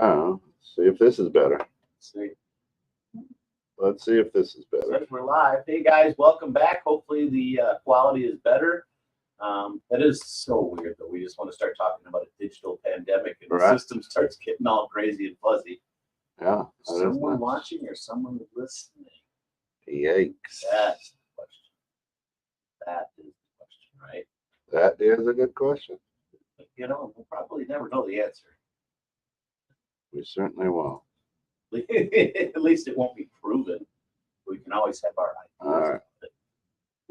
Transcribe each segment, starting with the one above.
Let's see if this is better. See. Let's see if this is better. We're live. Hey guys, welcome back. Hopefully the quality is better. That is so weird though. We just want to start talking about a digital pandemic and the system starts getting all crazy and fuzzy. Yeah. Someone watching or someone listening? Yikes. That's the question. That is the question, right? That is a good question. You know, we'll probably never know the answer. We certainly won't. At least it won't be proven. We can always have our ideas.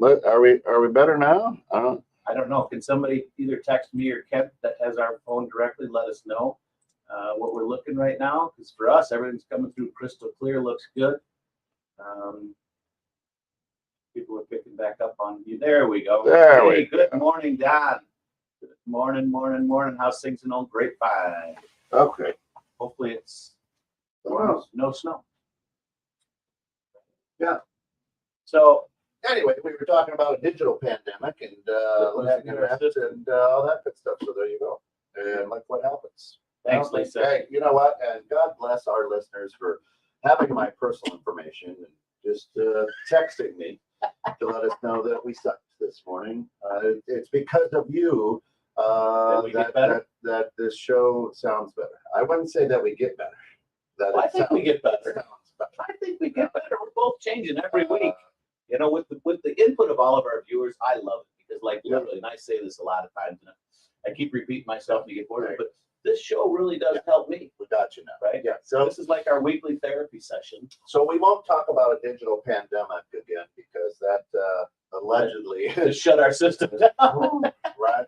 All right. Are we better now? I don't know. Can somebody either text me or Kent that has our phone directly? Let us know what we're looking right now. Because for us, everything's coming through crystal clear. Looks good. People are picking back up on you. There we go. Good morning, Don. Good morning. How's things in old Grapevine? Okay. Hopefully it's no snow. Yeah. So anyway, we were talking about a digital pandemic and losing internet and all that good stuff. So there you go. And look what happens. Thanks, Lisa. Hey, you know what? And God bless our listeners for having my personal information and just texting me to let us know that we sucked this morning. It's because of you that this show sounds better. I wouldn't say that we get better. I think we get better. I think we get better. We're both changing every week. You know, with the input of all of our viewers, I love it because, like, literally, and I say this a lot of times, and I keep repeating myself to get bored, but this show really does help me. We got you now, right? Yeah. So this is like our weekly therapy session. So we won't talk about a digital pandemic again because that allegedly to shut our system down. Right.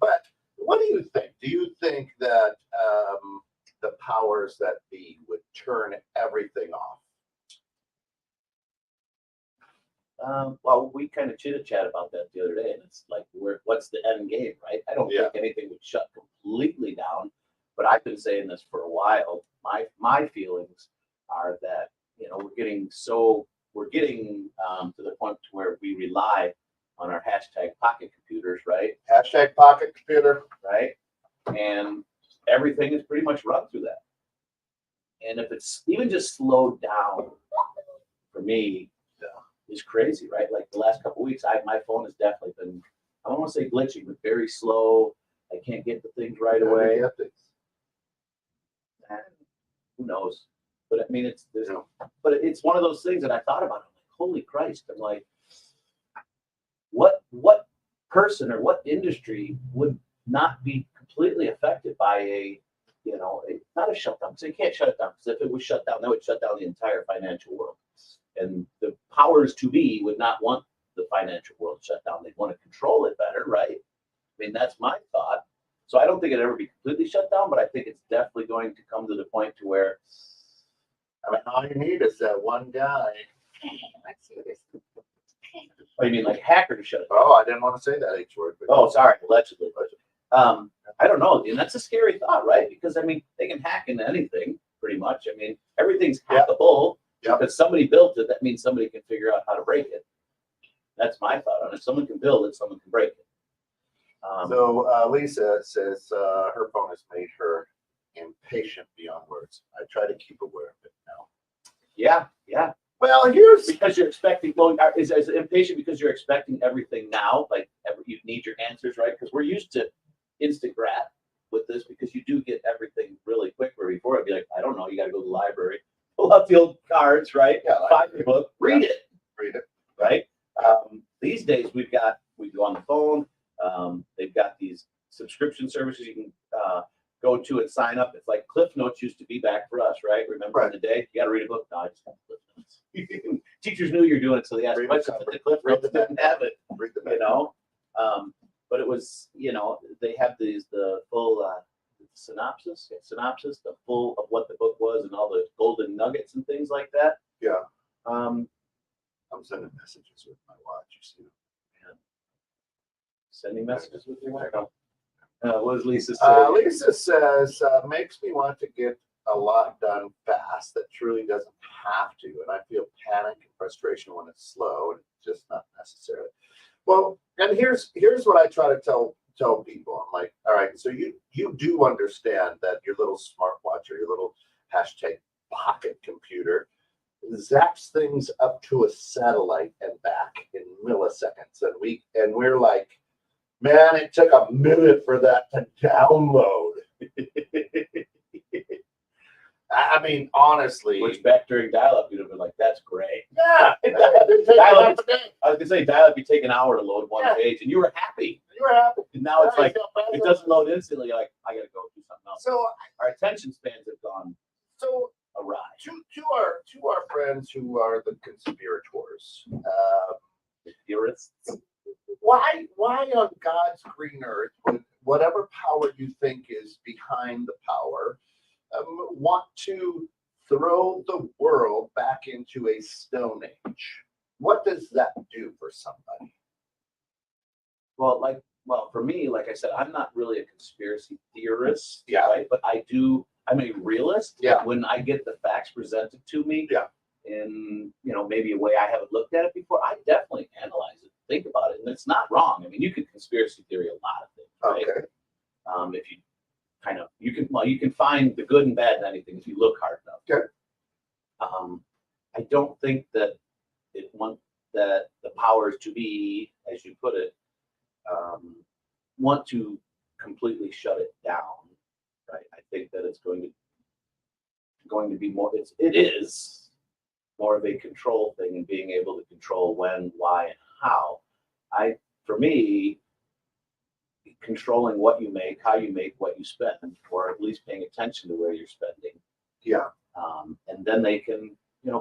But what do you think? Do you think that the powers that be would turn everything off? Well, we kind of chit-chat about that the other day, and it's like, what's the end game, right? I don't think anything would shut completely down, but I've been saying this for a while. My feelings are that, you know, we're getting to the point to where we rely on our hashtag pocket computers, right? Hashtag pocket computer, right? And everything is pretty much run through that. And if it's even just slowed down, for me, is crazy, right? Like the last couple of weeks, my phone has definitely been, I don't want to say glitching, but very slow. I can't get the things right away. And who knows? But I mean, but it's one of those things that I thought about. I'm like, holy Christ! I'm like, what person or what industry would not be completely affected by not a shutdown? So you can't shut it down, because if it was shut down, that would shut down the entire financial world. And the powers to be would not want the financial world shut down. They'd want to control it better, right? I mean, that's my thought. So I don't think it'd ever be completely shut down, but I think it's definitely going to come to the point to where, I mean, all you need is that one guy. Oh, you mean like hacker to shut it down? Oh, I didn't want to say that H word. Oh, sorry, allegedly. I don't know, and that's a scary thought, right? Because I mean, they can hack into anything pretty much. I mean, everything's hackable. If somebody built it, that means somebody can figure out how to break it. That's my thought on it. If someone can build it, someone can break it. So Lisa says her phone has made her impatient beyond words. I try to keep aware of it now. Yeah. Well, because you're expecting. Well, is impatient because you're expecting everything now? Like you need your answers right, because we're used to instant grat with this, because you do get everything really quick. Where before I'd be like, I don't know, you got to go to the library, pull out the old cards, right? Yeah, find your book, read it, right? Yeah. These days we go on the phone. They've got these subscription services you can go to and sign up. It's like Cliff Notes used to be back for us, right? Remember in the day, you got to read a book. No, I just got Cliff Notes. Teachers knew you're doing it, so they asked questions, but the Cliff Notes didn't have it. But it was, they have the full synopsis, the full of what the book was and all the golden nuggets and things like that. Yeah. I'm sending messages with my watch, you see. Sending messages with your watch. What does Lisa say? Lisa says, makes me want to get a lot done fast that truly doesn't have to. And I feel panic and frustration when it's slow and it's just not necessary. Well, and here's what I try to tell tell people, I'm like, all right, so you do understand that your little smartwatch or your little hashtag pocket computer zaps things up to a satellite and back in milliseconds, and we're like, man, it took a minute for that to download. I mean, honestly, Which back during dial-up, you'd have been like, "That's great." yeah, Dial-up, I was gonna say dial-up, you take an hour to load one page, and you were happy. you were happy. And now it's like it doesn't load instantly. You're like, I gotta go do something else. So, Our attention spans have gone so awry. to our friends who are the conspirators, Theorists. why on God's green earth would whatever power you think is behind the power want to throw the world back into a stone age? What does that do for somebody? Well, for me, like I said, I'm not really a conspiracy theorist, Yeah. right? But I'm a realist. Yeah. When I get the facts presented to me, Yeah. in maybe a way I haven't looked at it before, I definitely analyze it, think about it, and it's not wrong. I mean, you can conspiracy theory a lot of things, right? Okay. If you you can find the good and bad in anything if you look hard enough. Okay. I don't think that that the powers to be, as you put it, want to completely shut it down, right? I think that it's going to be more. It is more of a control thing and being able to control when, why, and how. For me, controlling what you make, how you make, what you spend, or at least paying attention to where you're spending. Yeah. And then they can,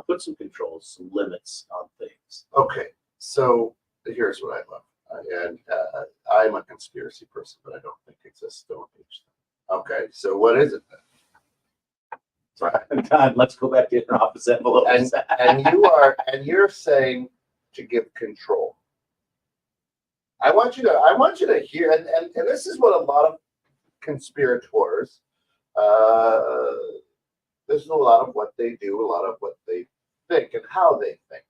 put some controls, some limits on things. Okay. So here's what I love. And I'm a conspiracy person, but I don't think it's a stone age thing. Okay. So what is it then? God, let's go back to an office envelope. And you're saying to give control. I want you to hear, and this is what a lot of conspirators, this is a lot of what they do, a lot of what they think and how they think.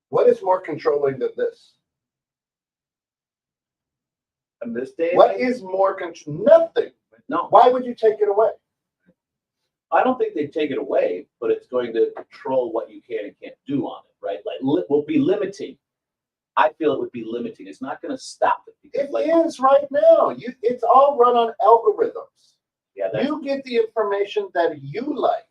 What is more controlling than this? In this day, what is more control? Nothing. No. Why would you take it away? I don't think they take it away, but it's going to control what you can and can't do on it, right? Like, will be limiting. I feel it would be limiting. It's not going to stop it. It is right now. It's all run on algorithms. Yeah. You get the information that you like.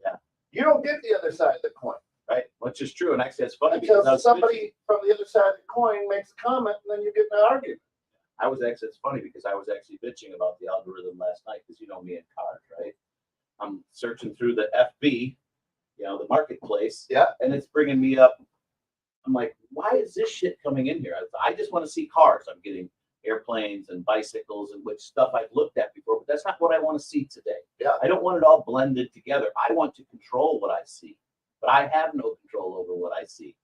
Yeah. You don't get the other side of the coin. Right, which is true, and actually, it's funny because somebody from the other side of the coin makes a comment, and then you get in an argument. It's funny because I was actually bitching about the algorithm last night because you know me in cars, right? I'm searching through the FB, the marketplace, yeah, and it's bringing me up. I'm like, why is this shit coming in here? I just want to see cars. I'm getting airplanes and bicycles and which stuff I've looked at before, but that's not what I want to see today. Yeah, I don't want it all blended together. I want to control what I see. But I have no control over what I see.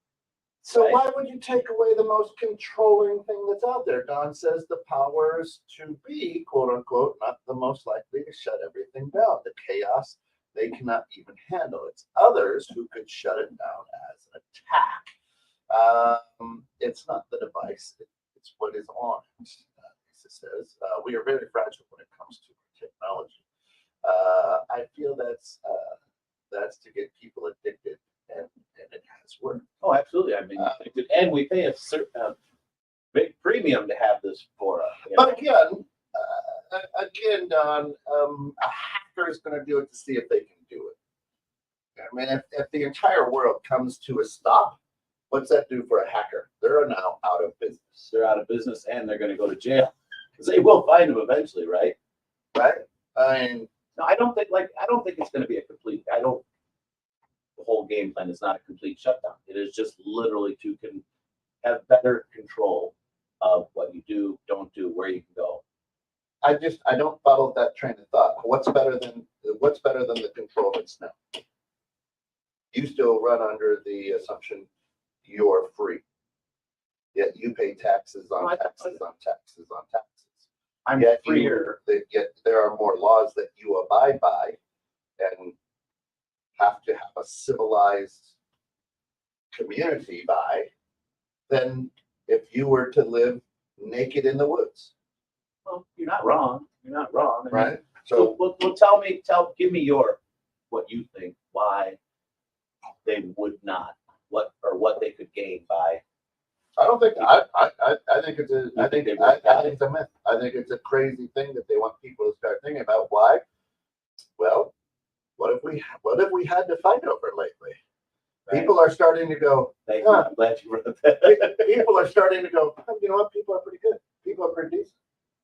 So right? Why would you take away the most controlling thing that's out there? Don says the powers to be, quote unquote, not the most likely to shut everything down. The chaos they cannot even handle. It's others who could shut it down as an attack. It's not the device, it's what is on it. Lisa says, we are very fragile when it comes to technology. I feel that's to get people addicted, and it has worked. Oh, absolutely. I mean, and we pay a certain big premium to have this for. But again, Don, a hacker is going to do it to see if they can do it. I mean, if the entire world comes to a stop, what's that do for a hacker? They're now out of business. They're out of business, and they're going to go to jail because they will find them eventually, right? Right. I mean. No, I don't think it's going to be a complete. The whole game plan is not a complete shutdown. It is just literally to have better control of what you do, don't do, where you can go. I don't follow that train of thought. What's better than the control that's now? You still run under the assumption you're free, yet you pay taxes on taxes on taxes on taxes. I'm freer. Yet there are more laws that you abide by and have to have a civilized community by than if you were to live naked in the woods, Well, you're not wrong. You're not wrong. I mean, right? So, well, give me what you think, why they would not, what they could gain by. I don't think I think it's a You I think think they I, would I think it's a myth. I think it's a crazy thing that they want people to start thinking about. Why? Well, what if we had to fight over it lately? Right? People are starting to go. Thank you. I'm glad you brought that. People are starting to go. "Oh, you know what? People are pretty good. People are pretty decent,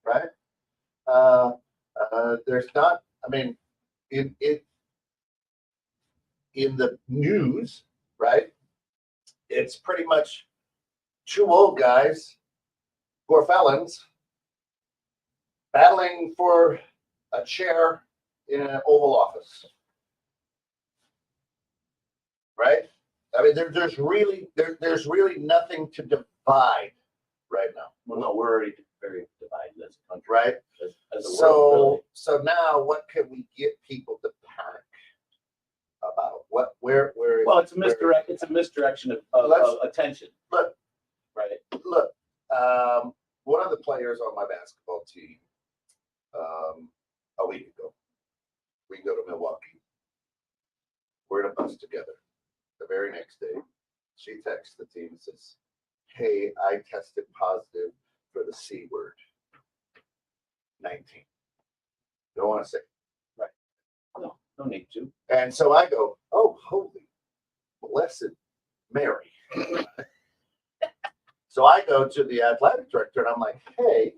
right? There's not. I mean, in the news, right? It's pretty much two old guys who are felons battling for a chair in an Oval Office, right? I mean, there's really nothing to divide right now, Well, no, we're already very divided as a country, right? as a world, really. So now, what can we get people to panic about? Where? Well, it's a misdirection of attention. Look, right? Look, one of the players on my basketball team, a week ago, we go to Milwaukee. We're in a bus together. The very next day, she texts the team and says, "Hey, I tested positive for the C word, 19." Don't want to say. Right. No need to. And so I go, "Oh, holy blessed Mary." So I go to the athletic director and I'm like, "Hey,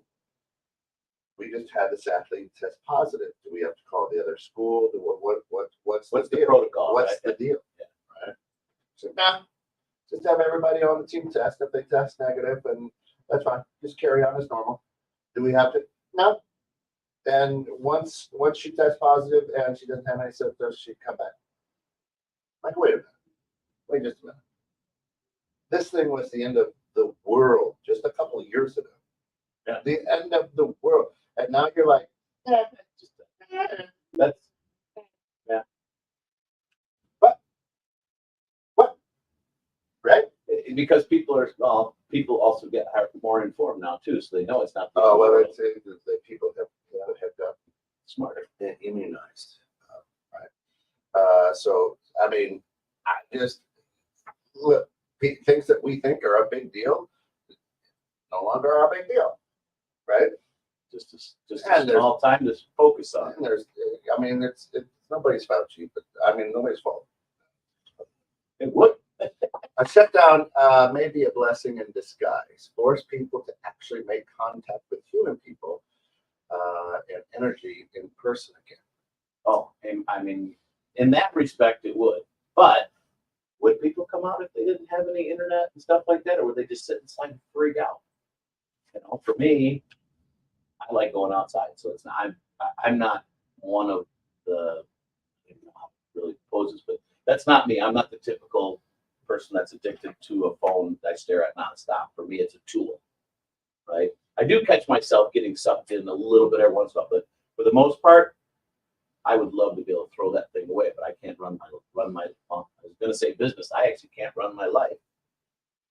we just had this athlete test positive. Do we have to call the other school? What's the deal? protocol? What's Right? the deal?" Yeah. Right? So nah, just have everybody on the team test. If they test negative, and that's fine. Just carry on as normal. Do we have to? No. And once she tests positive and she doesn't have any symptoms, she come back. Like, wait a minute. Wait just a minute. This thing was the end of the world just a couple of years ago. Yeah. The end of the world. And now you're like, That's what? Right? because people also get more informed now too, so they know it's not. Oh, well, it's the people have got smarter, immunized, right? So, I mean, I just look, things that we think are a big deal no longer are a big deal, right? Just a small time to focus on. And I mean, it's nobody's Fauci, but I mean, nobody's fault. It would. A shutdown may be a blessing in disguise. Force people to actually make contact with human people and energy in person again. Oh, and I mean, in that respect, it would. But would people come out if they didn't have any internet and stuff like that, or would they just sit inside and freak out? You know, for me, I like going outside, so it's not. I'm not one of the how it really poses, but that's not me. I'm not the typical person that's addicted to a phone that I stare at nonstop. For me, it's a tool, right? I do catch myself getting sucked in a little bit every once in a while, but for the most part, I would love to be able to throw that thing away, but I can't run my. Well, I was going to say business. I actually can't run my life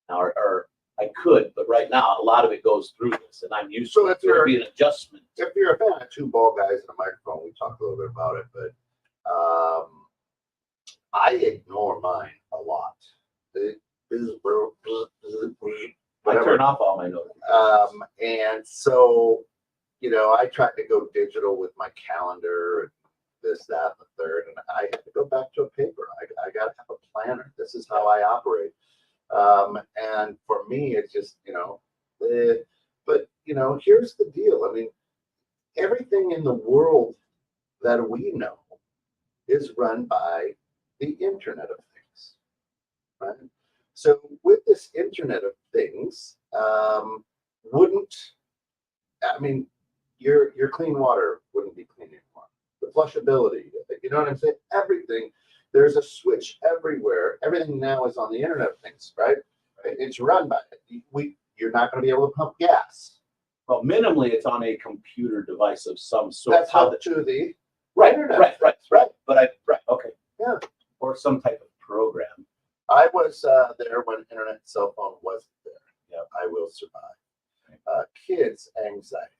now, or I could, but right now a lot of it goes through this, and I'm used to it. It'll be an adjustment. If you're a fan of two bald guys and a microphone, we talked a little bit about it, but I ignore mine a lot. I turn off all my notifications. And so, you know, I tried to go digital with my calendar and this, that, and the third, and I had to go back to a paper. I got to have a planner. This is how I operate. And for me, it's just, you know, but, you know, here's the deal. I mean, everything in the world that we know is run by the Internet of Things, right? So with this Internet of Things, your clean water wouldn't be clean anymore. The flushability, you know what I'm saying? Everything, there's a switch everywhere. Everything now is on the Internet of Things, right? It's run by it. You're not going to be able to pump gas. Well, minimally, it's on a computer device of some sort. That's up to the Internet. Right. But okay. Yeah. Or some type of program. I was there when internet cell phone wasn't there. Yeah. I will survive. kids' anxiety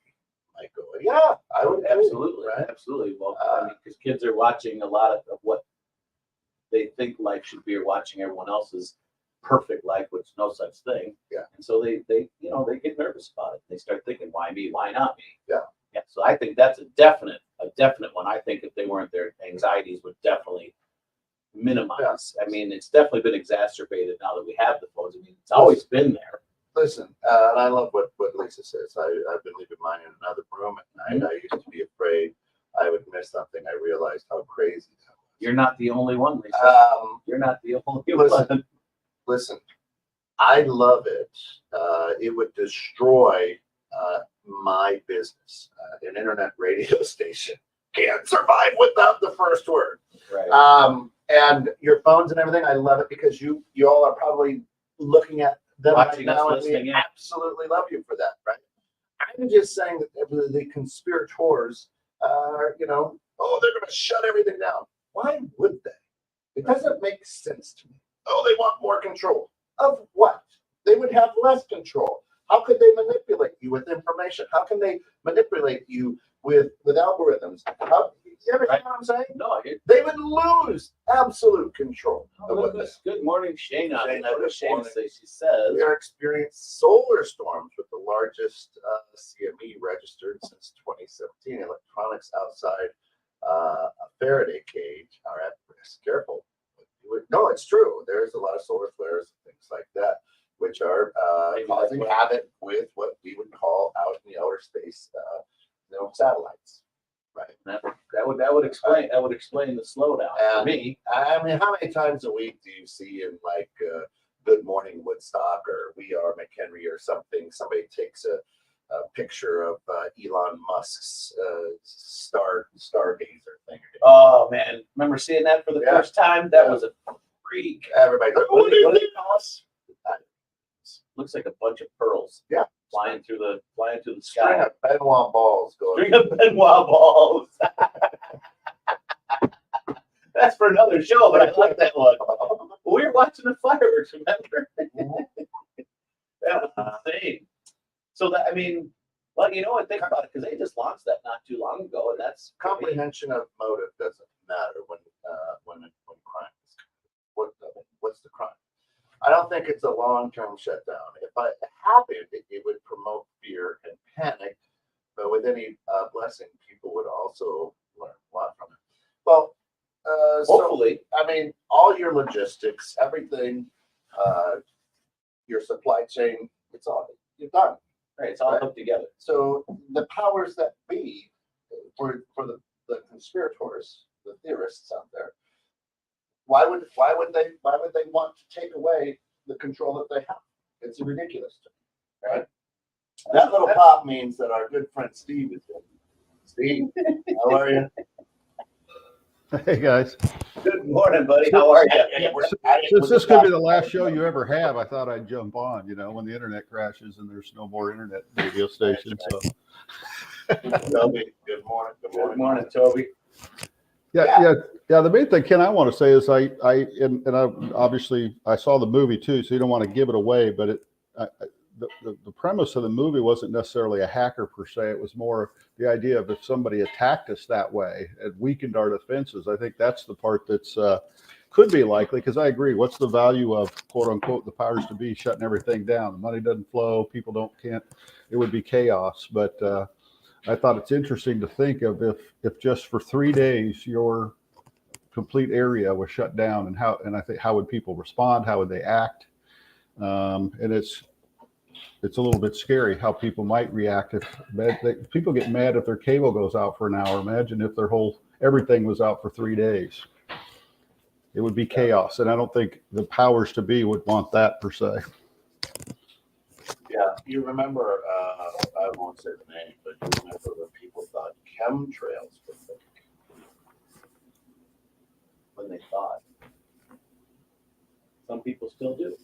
might go, yeah, I would agree, Absolutely, right? absolutely. Well, I mean, because kids are watching a lot of what they think life should be, or watching everyone else's perfect life, which is no such thing. Yeah. And so they get nervous about it. They start thinking, why me? Why not me? Yeah. Yeah. So I think that's a definite one. I think if they weren't, their anxieties would definitely minimize. I mean, it's definitely been exacerbated now that we have the phones. I mean, it's always been there. Listen, and I love what Lisa says. I've been leaving mine in another room at night. I used to be afraid I would miss something. I realized how crazy that was. You're not the only one, Lisa. You're not the only one. Listen, I love it. It would destroy my business. An internet radio station can't survive without the first word. Right. And your phones and everything, I love it because you all are probably looking at them Watching right us, now, and listening we in. absolutely love you for that, right? I'm just saying that the conspirators are, they're going to shut everything down. Why would they? It doesn't make sense to me. Oh, they want more control. Of what? They would have less control. How could they manipulate you with information? How can they manipulate you with algorithms? You understand what I'm saying? No, They would lose absolute control. look at this. Good morning, Shayna. Shayna, What good does Shayna morning. say? She says, We are experiencing solar storms with the largest CME registered since 2017. Electronics outside a Faraday cage are at risk. Careful. No, it's true. There's a lot of solar flares and things like that, which are causing havoc with what we would call out in the outer space, satellites. Right. that would explain the slowdown for me. I mean, how many times a week do you see in like Good Morning Woodstock or We Are McHenry or something? Somebody takes a picture of Elon Musk's stargazer thing. Oh man, remember seeing that for the first time? That was a freak. Everybody's like, what do they call us? Looks like a bunch of pearls. Yeah. Flying through the String sky. of Benoit balls going. String of Benoit balls. That's for another show, but I like that one. We were watching the fireworks, remember? That was insane. So that, I mean, well, you know what? Think about it, because they just launched that not too long ago, and that's Comprehension of motive doesn't matter when crime is committed. What's the crime? I don't think it's a long-term shutdown. If it happened, it would promote fear and panic. But with any blessing, people would also learn a lot from it. Well, hopefully. So, I mean, all your logistics, everything, your supply chain, you're done. Right, it's all put together. So the powers that be, for the conspirators, the theorists out there, why would they want to take away the control that they have? It's ridiculous to me, right? That little pop means that our good friend Steve is in. Steve, how are you? Hey guys, Good morning, buddy. How are you? since this could be the last show you ever have, I thought I'd jump on, when the internet crashes and there's no more internet radio stations. So. Toby, good morning. Good morning, Toby. Yeah. The main thing, Ken, I want to say is I obviously I saw the movie too, so you don't want to give it away, but the premise of the movie wasn't necessarily a hacker per se. It was more the idea of if somebody attacked us that way, it weakened our defenses. I think that's the part that's could be likely, because I agree. What's the value of quote unquote the powers to be shutting everything down? The money doesn't flow. People can't. It would be chaos. But I thought it's interesting to think of if just for 3 days your complete area was shut down, and I think how would people respond? How would they act? And it's a little bit scary how people might react if people get mad if their cable goes out for an hour. Imagine if everything was out for 3 days. It would be chaos, and I don't think the powers to be would want that per se. Yeah, you remember, I won't say the name, but you remember when people thought chemtrails were fake? When they thought. Some people still do.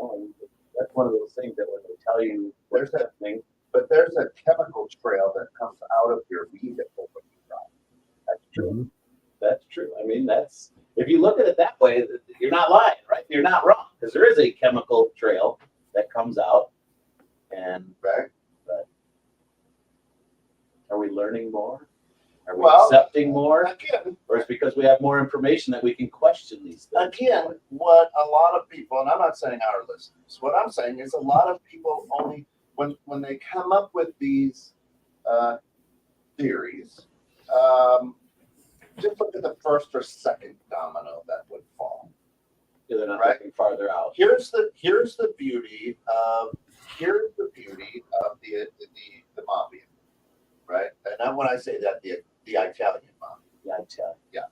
And that's one of those things that when they tell you there's a chemical trail that comes out of your vehicle when you drive. That's true. Mm-hmm. That's true. I mean, if you look at it that way, you're not lying, right? You're not wrong, because there is a chemical trail that comes out And Right. are we learning more? Are we Well, accepting more? Again, Or it's because we have more information that we can question these things? again, what a lot of people, and I'm not saying our listeners, what I'm saying is a lot of people only, when they come up with these theories, just look at the first or second domino that would fall. Yeah, they're not Right. looking farther out. Here's the beauty of the mafia, right? And then when I say that, the Italian mafia. Yeah, I tell you.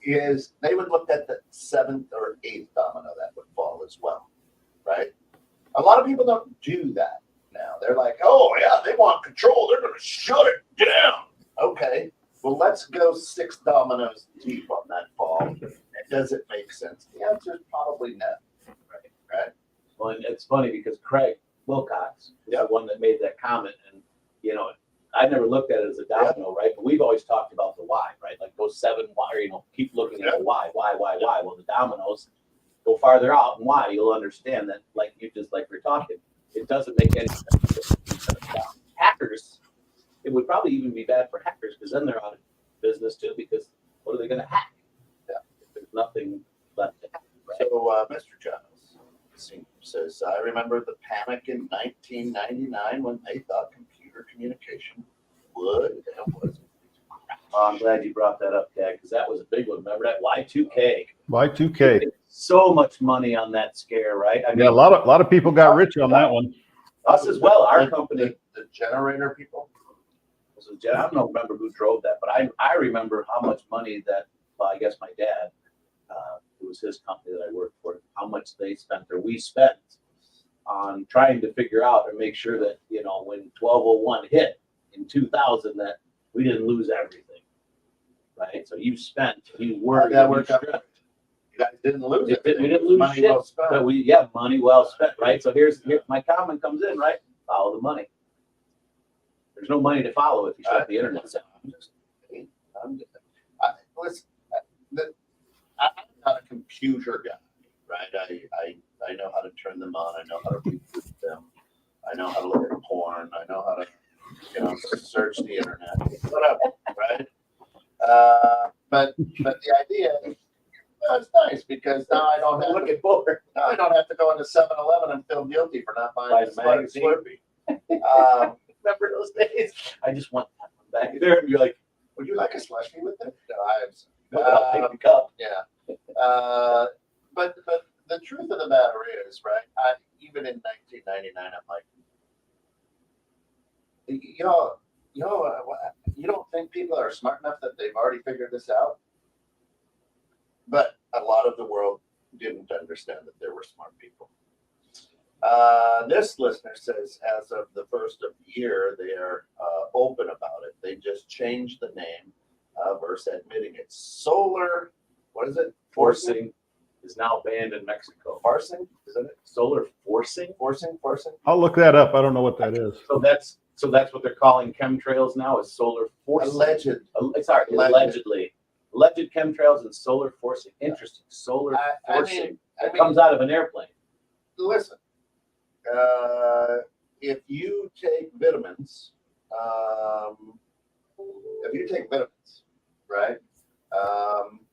Is they would look at the seventh or eighth domino that would fall as well, right? A lot of people don't do that now. They're like, oh yeah, they want control. They're going to shut it down. Okay, well let's go 6 dominoes deep on that fall. And does it make sense? The answer is probably no. Right? Well, and it's funny because Craig Wilcox is the one that made that comment, and you know, I never looked at it as a domino, right? But we've always talked about the why, right? Like those 7 why, or, you know, keep looking at the why. Well, the dominoes go farther out, and why you'll understand that, like we're talking, it doesn't make any sense. Hackers, it would probably even be bad for hackers because then they're out of business too. Because what are they going to hack? Yeah, if there's nothing left to hack. Right? So, Mr. Giles says, I remember the panic in 1999 when they thought computer communication would and was. Oh, I'm glad you brought that up, Dad, because that was a big one. Remember that Y2K? Y2K. So much money on that scare, right? I mean, Yeah, a lot of people got rich on that one. us as well. Our company, the generator people. I don't remember who drove that, but I remember how much money that, well, I guess my dad, it was his company that I worked for, how much they spent or we spent on trying to figure out and make sure that, you know, when 1201 hit in 2000, that we didn't lose everything, right? So you worked. That worked out. You guys didn't lose it. We didn't lose money shit, well spent. but money well spent, right? So here my comment comes in, right? Follow the money. There's no money to follow if you shut the internet down. I'm not a computer guy, right? I know how to turn them on. I know how to reboot them. I know how to look at porn. I know how to, search the internet, whatever, right? But the idea, it's nice because now I don't have to porn. Now I don't have to go into 7-Eleven and feel guilty for not buying a magazine. Slurpee. Remember those days? I just want that one back there and be like, Would you like a slushie with it? No, I'll take the cup. Yeah. But the truth of the matter is, right? Even in 1999, I'm like, you don't think people are smart enough that they've already figured this out? But a lot of the world didn't understand that there were smart people. This listener says, as of the first of the year, they are open about it. They just changed the name versus admitting it. Solar, what is it? Forcing is now banned in Mexico. Forcing, isn't it? Solar forcing? Forcing. I'll look that up. I don't know what that is. So that's what they're calling chemtrails now, is solar forcing. Allegedly. Alleged chemtrails and solar forcing. Interesting. Solar forcing. That comes out of an airplane. Listen, if you take vitamins, right,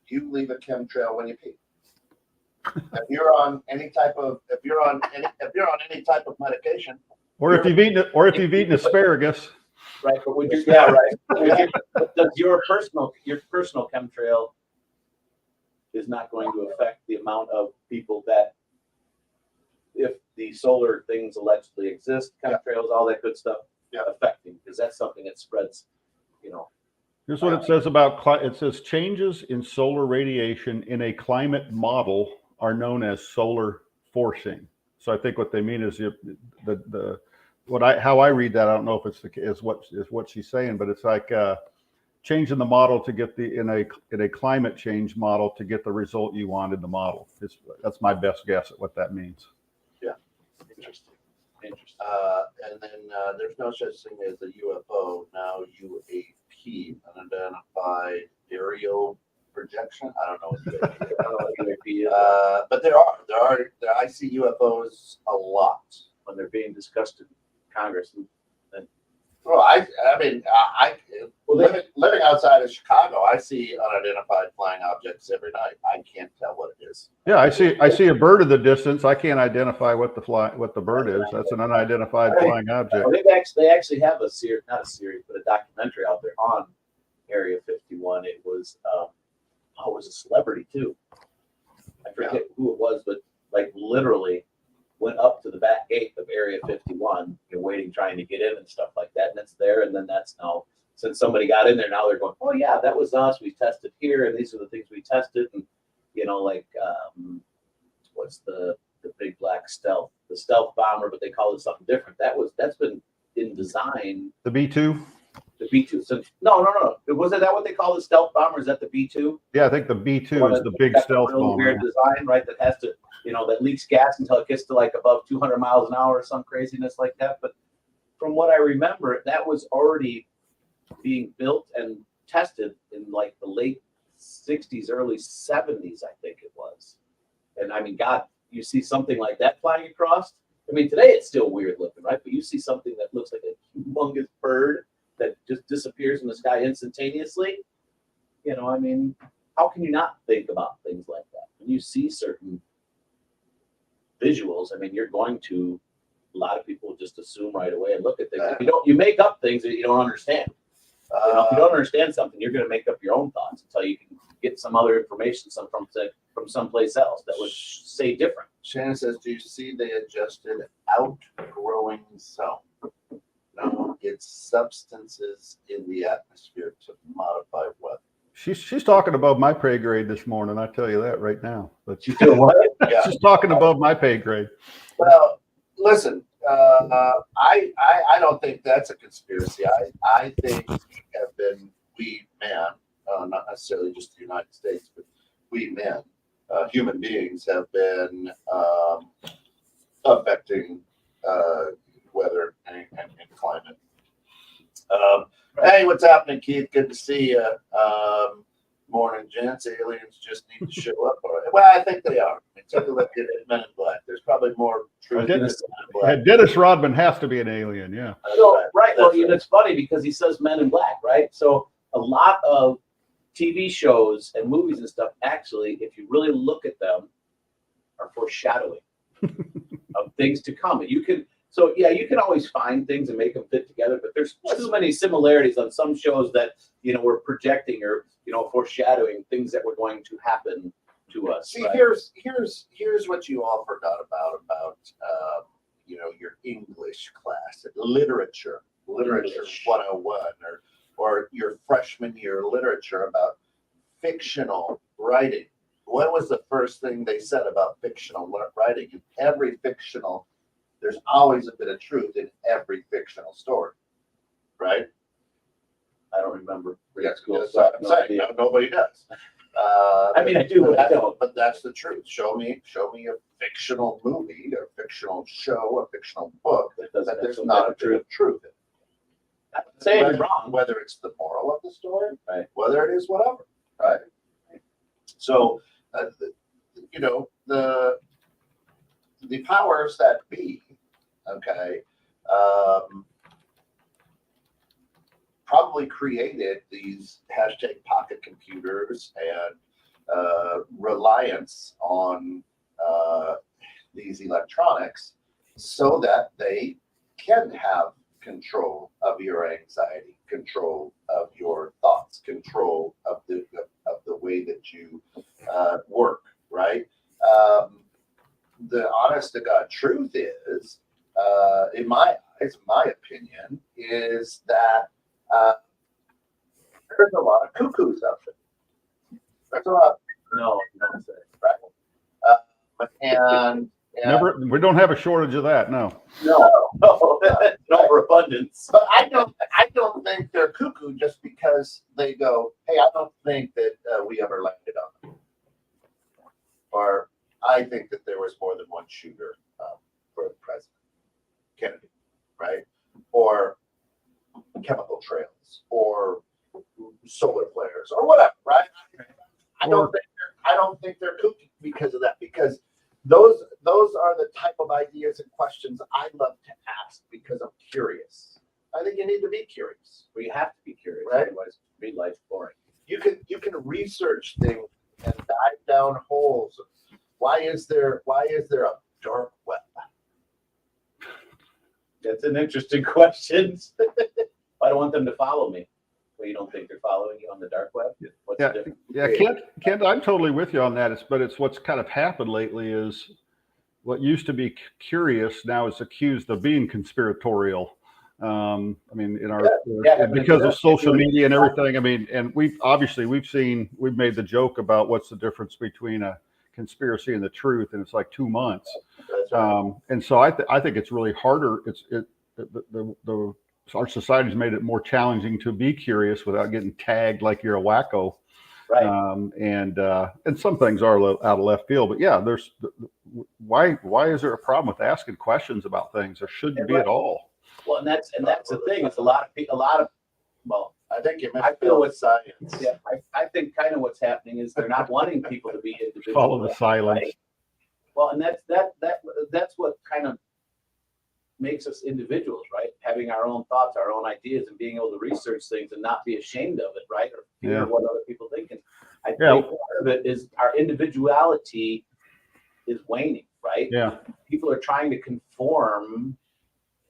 you leave a chemtrail when you pee. If you're on any type of medication, Or if you've eaten asparagus. Right, but would you? Yeah, right. But does your personal chemtrail is not going to affect the amount of people that, if the solar things allegedly exist, chemtrails, all that good stuff, affecting, because that's something that spreads, Here's what it says it says changes in solar radiation in a climate model are known as solar forcing. So I think what they mean is how I read that, I don't know if it's what she's saying, but it's like changing the model to get in a climate change model to get the result you want in the model. That's my best guess at what that means. Yeah, interesting. And then there's no such thing as a UFO now. UAP, unidentified aerial projection. I don't know what UAP is. But there are. I see UFOs a lot. when they're being discussed in Congress. Well, living outside of Chicago, I see unidentified flying objects every night. I can't tell what it is. Yeah, I see a bird in the distance. I can't identify what the bird is. That's an unidentified flying object. Well, they actually have a series, not a series, but a documentary out there on Area 51. It was it was a celebrity too. I forget who it was, but like literally went up to the back gate of Area 51, waiting, trying to get in and stuff like that. And it's there. And then that's now, since somebody got in there, now they're going, oh yeah, that was us. We tested here, and these are the things we tested. And what's the big black stealth, the stealth bomber, but they call it something different. That's been in design. The B-2. The B-2. So no. Was that what they call the stealth bomber? Is that the B-2? Yeah, I think the B-2 is the big stealth bomber. Weird design, right? That has to, that leaks gas until it gets to like above 200 miles an hour or some craziness like that. But from what I remember, that was already being built and tested in like the late 60s, early 70s, I think it was. And I mean, God, you see something like that flying across. I mean, today it's still weird looking, right? But you see something that looks like a humongous bird that just disappears in the sky instantaneously. I mean, how can you not think about things like that? When you see certain visuals, I mean, a lot of people just assume right away and look at things. If you make up things that you don't understand. If you don't understand something, you're going to make up your own thoughts until you can get some other information from someplace else that would say different. Shannon says, do you see they adjusted outgrowing zone? No, it's substances in the atmosphere to modify weather. She's talking above my pay grade this morning. I tell you that right now. But she's doing what? Yeah. She's talking above my pay grade. Well, listen, I don't think that's a conspiracy. I think we men, not necessarily just the United States, but we men, human beings, have been affecting weather and climate. Hey, what's happening, Keith? Good to see you. Morning, gents. Aliens just need to show up. Well, I think they are. Take a look at Men in Black. There's probably more truth in this. Dennis Rodman has to be an alien, yeah. So, right. Well, it's funny because he says Men in Black, right? So a lot of TV shows and movies and stuff, actually, if you really look at them, are foreshadowing of things to come. You can always find things and make them fit together, but there's too many similarities on some shows that we're projecting or foreshadowing things that were going to happen to us. See, right? here's what you all forgot about your English class, literature 101, or your freshman year literature about fictional writing. What was the first thing they said about fictional writing? In every fictional, there's always a bit of truth in every fictional story, right? I don't remember. Yes, I'm saying nobody does. I mean, I do, but I don't. But that's the truth. Show me a fictional movie, a fictional show, a fictional book that there's not a bit of truth in. I'm not saying you're wrong. Whether it's the moral of the story, right? Whether it is whatever, right? So, the powers that be, okay, probably created these hashtag pocket computers and reliance on these electronics so that they can have control of your anxiety, control of your thoughts, control of the way that you work, right? The honest to God truth is, in my eyes, my opinion, is that there's a lot of cuckoos out there. There's a lot. No, right? And we don't have a shortage of that. No overabundance. But I don't think they're cuckoo just because they go, hey, I don't think that we ever landed on them. Or I think that there was more than one shooter for the president, Kennedy, right? Or chemical trails, or solar flares, or whatever, right? I don't think they're kooky because of that. Because those are the type of ideas and questions I love to ask because I'm curious. I think you need to be curious. Well, you have to be curious, Right. otherwise read life's boring. You can research things and dive down holes. Why is there a dark web? That's an interesting question. I don't want them to follow me. Well, you don't think they're following you on the dark web? What's the difference? Yeah, Kent, I'm totally with you on that. It's what's kind of happened lately is what used to be curious now is accused of being conspiratorial. I mean, in our because of social media and everything. I mean, and we've made the joke about what's the difference between a conspiracy and the truth, and it's like 2 months. That's right. And so I think it's really harder. Our society's made it more challenging to be curious without getting tagged like you're a wacko. Right. And some things are out of left field, but yeah, why is there a problem with asking questions about things? There shouldn't be at all. Well, and that's the thing. It's well, I think you I feel with science. yeah, I think kind of what's happening is they're not wanting people to be individual. Follow the silence. Right? Well, and that's what kind of makes us individuals, right? Having our own thoughts, our own ideas, and being able to research things and not be ashamed of it, right? Or fear what other people think. And I think part of it is our individuality is waning, right? Yeah. People are trying to conform,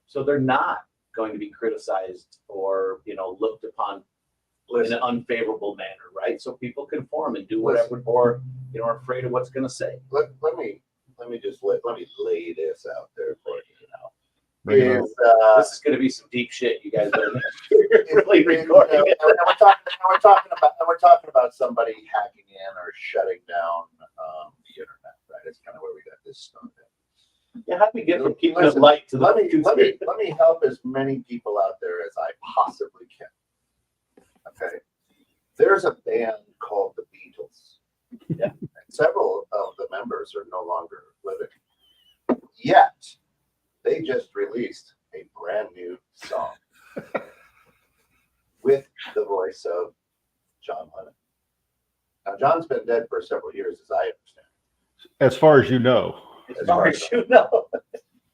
so they're not going to be criticized or looked upon in an unfavorable manner, right? So people conform and do whatever, or are afraid of what's going to say. Let me lay this out there for you. Right. This is going to be some deep shit. You guys better really recording it. And we're talking about somebody hacking in or shutting down the internet, right? It's kind of where we got this started. Yeah, how do we get from keeping it light to the let me help as many people out there as I possibly can. Okay, there's a band called the Beatles. Yeah, and several of the members are no longer living. Yet they just released a brand new song with the voice of John Lennon. Now, John's been dead for several years, as I understand. As far as you know. as far as you know.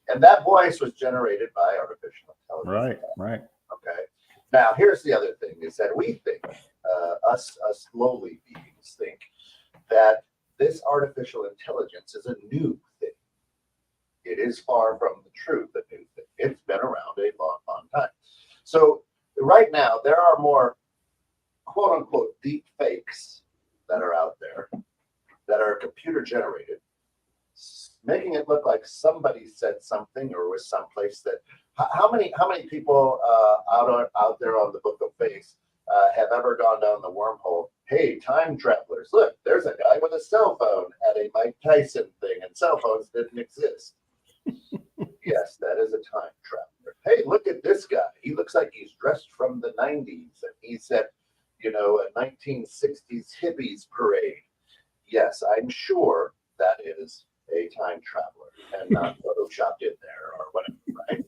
And that voice was generated by artificial intelligence. Right. Okay. Now, here's the other thing: is that we think, us lowly beings think, that this artificial intelligence is a new thing. It is far from the truth, a new thing. It's been around a long, long time. So right now, there are more quote unquote deep fakes that are out there that are computer generated, making it look like somebody said something or was someplace that. How many people out there on the Book of Face have ever gone down the wormhole? Hey, time travelers! Look, there's a guy with a cell phone at a Mike Tyson thing, and cell phones didn't exist. Yes, that is a time traveler. Hey, look at this guy. He looks like he's dressed from the 90s, and he's at, a 1960s hippies parade. Yes, I'm sure that is a time traveler and not photoshopped in there or whatever, right?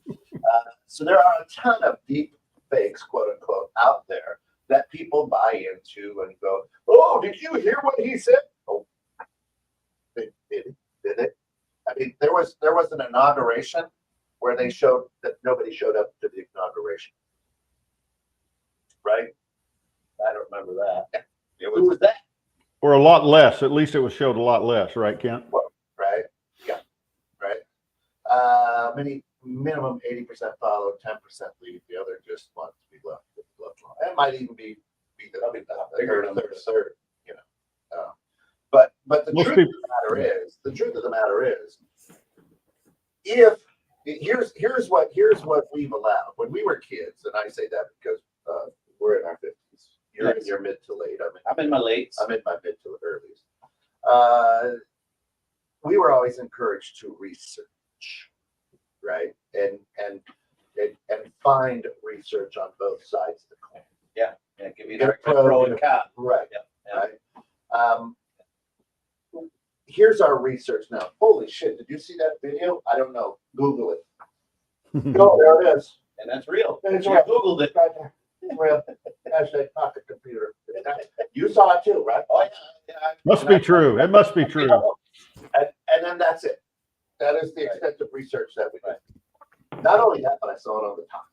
So there are a ton of deep fakes, quote unquote, out there that people buy into and go, "Oh, did you hear what he said?" Oh, did it? I mean, there was an inauguration where they showed that nobody showed up to the inauguration, right? I don't remember that. Who was that? Or a lot less. At least it was showed a lot less, right, Kent? Right? Yeah. Right. Minimum 80% follow, 10% leave. The other just wants to be left alone. It might even be the third. But the truth of the matter is, here's what we've allowed when we were kids, and I say that because we're in our 50s. You're in your mid to late. I'm in my late. I'm in my mid to earlies. We were always encouraged to research, right? And find research on both sides of the coin. Yeah, give you the pro and con. Right. Yeah. Right. Here's our research now. Holy shit! Did you see that video? I don't know. Google it. Oh, there it is. And that's real. It's You real. Googled it. Right there. Real. Hashtag pocket computer. You saw it too, right? Oh, yeah. Must be true. It must be true. And then that's it. research that we did. Not only that, but I saw it on the top.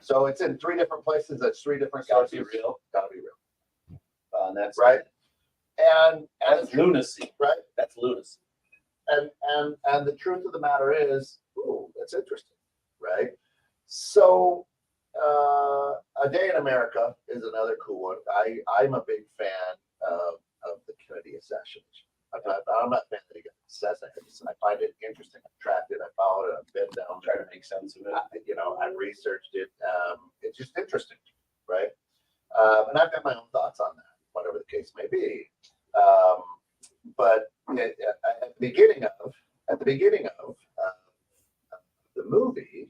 So it's in 3 different places. That's 3 different Gotta sources. be real. Gotta be real. And that's Right. And That's lunacy. right. That's lunacy. And the truth of the matter is, ooh, that's interesting, right? So, A Day in America is another cool one. I'm a big fan of the Kennedy assassination. I'm not a fan that he got assassinated. I find it interesting. I've tracked it. I followed it. I've been down Try there. to make sense of it. You know, I've researched it. It's just interesting, right? And I've got my own thoughts on that, whatever the case may be. But at the beginning of the movie,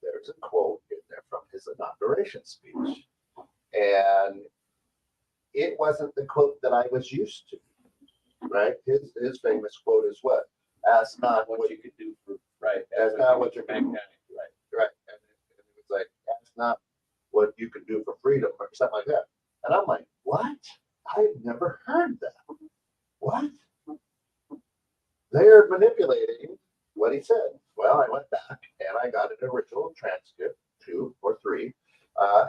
there's a quote in there from his inauguration speech, and it wasn't the quote that I was used to. Right? His famous quote is what? Ask not What what you could do for right. Ask not what you can mankind. Right. right. And it was like, ask not what you can do for freedom or something like that. And I'm like, what? I've never heard that. What? They're manipulating what he said. Well, I went back and I got an original transcript, 2 or 3,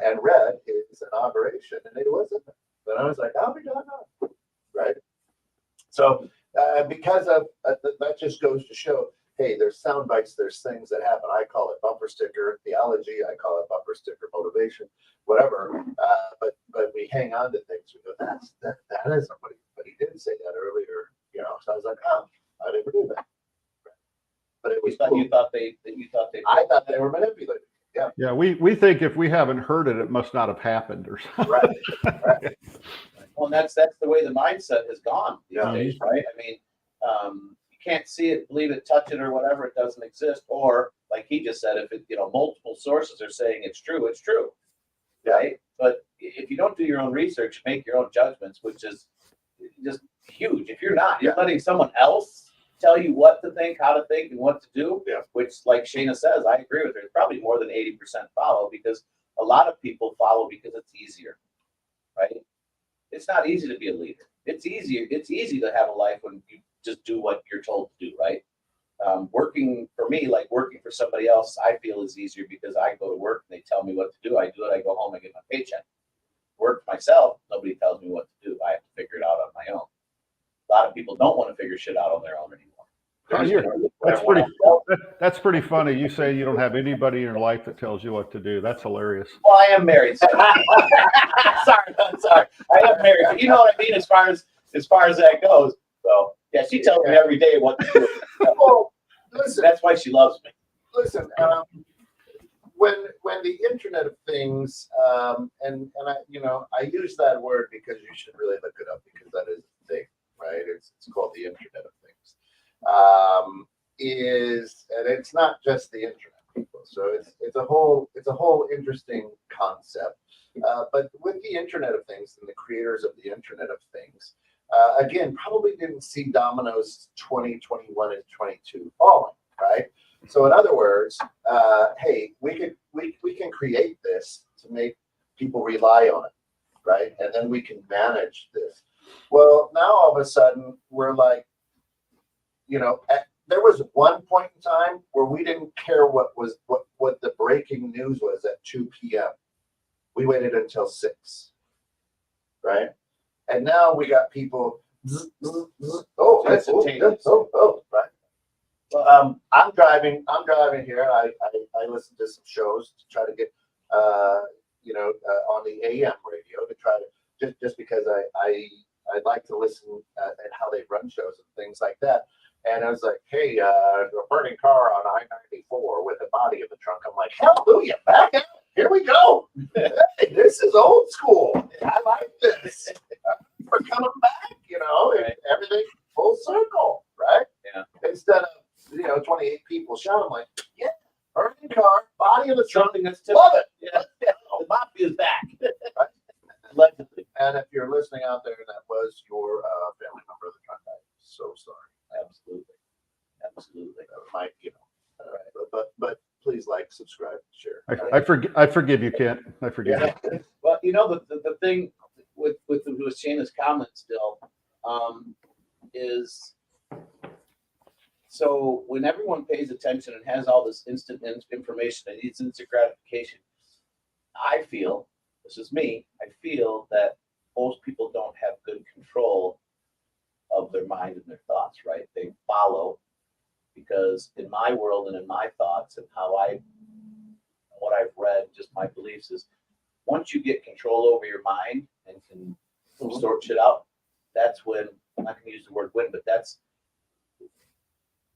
and read his inauguration, and it wasn't. But I was like, I'll be done now. Right? So, because of that, just goes to show, hey, there's sound bites, there's things that happen. I call it bumper sticker theology. I call it bumper sticker motivation, whatever. But we hang on to things. We go, that isn't what he. But he didn't say that earlier, you know. So I was like, oh, I never knew that. But it was. Cool. You thought they. I thought they were manipulating. Yeah. Yeah, we think if we haven't heard it, it must not have happened or something. Right. Well, and that's the way the mindset has gone these Yeah. days, right? I mean, you can't see it, believe it, touch it, or whatever. It doesn't exist. Or like he just said, if it, multiple sources are saying it's true, it's true, right? But if you don't do your own research, make your own judgments, which is just huge. If you're letting someone else tell you what to think, how to think, and what to do, which, like Shayna says, I agree with her. It's probably more than 80% follow, because a lot of people follow because it's easier, right? It's not easy to be a leader. It's easy to have a life when you just do what you're told to do, right? Working for me, like working for somebody else, I feel is easier because I go to work and they tell me what to do. I do it. I go home, I get my paycheck. Work for myself, nobody tells me what to do. I have to figure it out on my own. A lot of people don't want to figure shit out on their own anymore. That's pretty funny. You say you don't have anybody in your life that tells you what to do. That's hilarious. Well, I am married. So. sorry. I am married. But you know what I mean as far as that goes. So yeah, she tells me every day what to do. Well, listen, that's why she loves me. Listen, when the Internet of Things, and I use that word because you should really look it up, because that is a thing, right? It's called the Internet of Things. And it's not just the internet, people. So it's a whole interesting concept. But with the Internet of Things and the creators of the Internet of Things, again, probably didn't see dominoes 20, 21, and 22 falling, right? So in other words, hey, we can create this to make people rely on it, right? And then we can manage this. Well, now all of a sudden we're like, there was one point in time where we didn't care what the breaking news was at 2 p.m. We waited until 6, right? And now we got people. Right. Well, I'm driving here. I listen to some shows to try to get on the AM radio to try to just because I like to listen at how they run shows and things like that. And I was like, hey, a burning car on I-94 with a body in the trunk. I'm like, hallelujah, back up. Here we go. Hey, this is old school. I like this. We're coming back, right. Everything full circle, right? Yeah. Instead of 28 people shouting, I'm like, yeah, burning car, body in the trunk. Something that's Love it. Yeah. The mafia's back. Right? Allegedly. And if you're listening out there and that was your family member of the trunk, I'm so sorry. Absolutely. That might, all right. But please like, subscribe, share. I forgive you, Kent. I forgive you. Well, the thing with Shayna's comment still is So when everyone pays attention and has all this instant information and needs instant gratification, I feel, this is me, I feel that most people don't have good control of their mind and their thoughts, right? They follow, because in my world and in my thoughts and what I've read, just my beliefs is, once you get control over your mind and can sort shit out, that's when, I'm not gonna use the word win, but that's,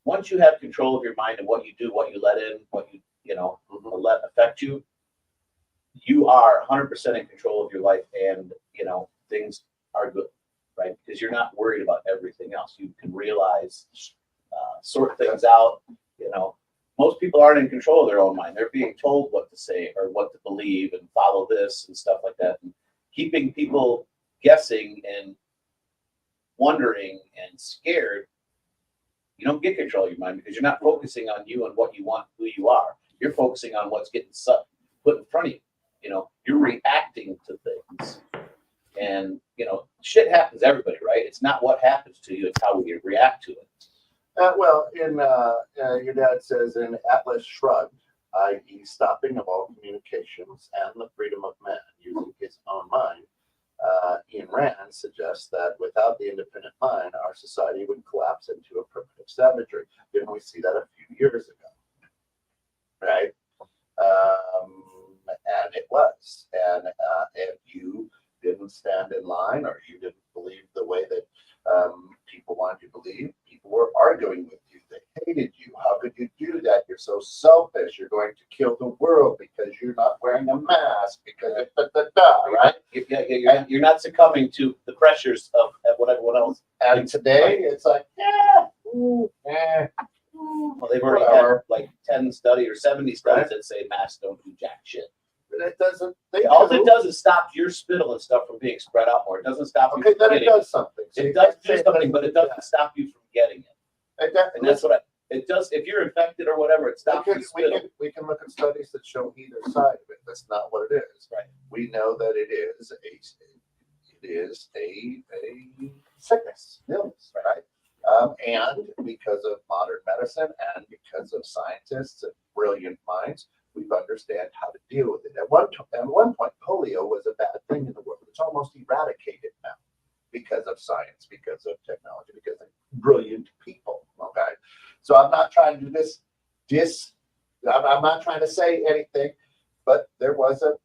once you have control of your mind and what you do, what you let in, what you know, let affect you, you are 100% in control of your life, and, you know, things are good, right? Because you're not worried about everything else. You can realize, sort things out, you know. Most people aren't in control of their own mind. They're being told what to say or what to believe and follow this and stuff like that. And keeping people guessing and wondering and scared, you don't get control of your mind, because you're not focusing on you and what you want, who you are. You're focusing on what's getting put in front of you. You know, you're reacting to things. And, you know, shit happens to everybody, right? It's not what happens to you, it's how we react to it. Well, your dad says in Atlas Shrugged, i.e. stopping of all communications and the freedom of man using his own mind, Ian Rand suggests that without the independent mind, our society would collapse into a primitive savagery. Didn't we see that a few years ago? Right? And it was. And if you didn't stand in line, or you didn't believe the way that people wanted you to believe, people were arguing with you. They hated you. How could you do that? You're so selfish. You're going to kill the world because you're not wearing a mask. Because right? You're not succumbing to the pressures of what everyone else. And today, it's like, Well, they've already had like 10 studies or 70 studies that say masks don't do jack shit. But it doesn't. All it does is stop your spittle and stuff from being spread out more. It doesn't stop you. Okay, from then getting it does something. So it does do something, but it doesn't stop you from getting it. And that's what it does. If you're infected or whatever, it stops your spittle. We can look at studies that show either side of it. That's not what it is. Right. We know that it is a sickness, illness, right? And because of modern medicine and because of scientists and brilliant minds, we've understand how to deal with it. At one point, polio was a bad thing in the world. It's almost eradicated now because of science, because of technology, because of brilliant people. Okay, so I'm not trying to do this. I'm not trying to say anything, but there was a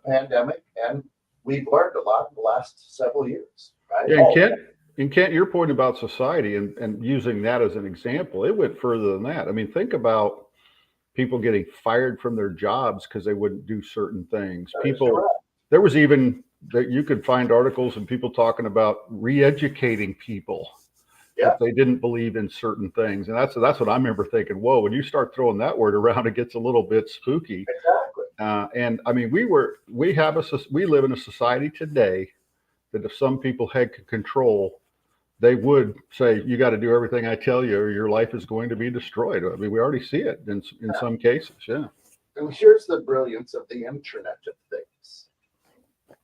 pandemic, and we've learned a lot in the last several years. Right? Yeah, and Kent, your point about society and using that as an example, it went further than that. I mean, think about people getting fired from their jobs because they wouldn't do certain things. There was even that you could find articles and people talking about re-educating people if they didn't believe in certain things. And that's what I remember thinking, whoa, when you start throwing that word around, it gets a little bit spooky. Exactly. And I mean, we live in a society today that if some people had control, they would say, you got to do everything I tell you or your life is going to be destroyed. I mean, we already see it in some cases. Yeah. And here's the brilliance of the Internet of Things.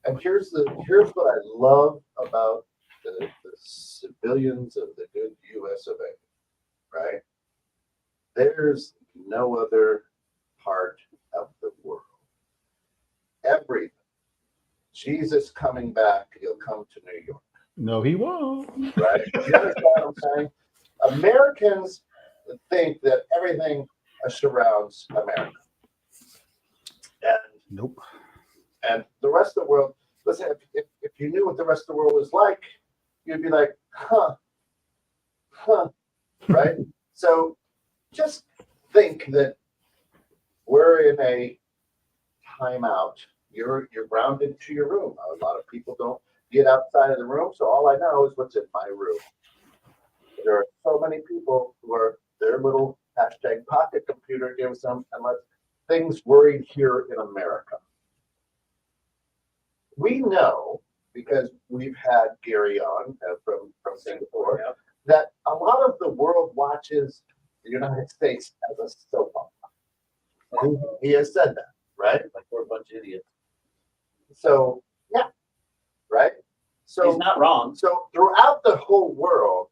And here's what I love about the civilians of the good US of A, right? There's no other part of the world. Everything. Jesus coming back, he'll come to New York. No, he won't. Right? You understand what I'm saying? Americans think that everything surrounds America. And nope. And the rest of the world, listen, if you knew what the rest of the world was like, you'd be like, huh, right? So just think that we're in a timeout. You're grounded to your room. A lot of people don't get outside of the room, so all I know is what's in my room. There are so many people who are their little hashtag pocket computer gives them things worried here in America. We know, because we've had Gary on from Singapore, that a lot of the world watches the United States as a soap opera. He has said that, right? Like we're a bunch of idiots. So, yeah, right? So he's not wrong. So throughout the whole world,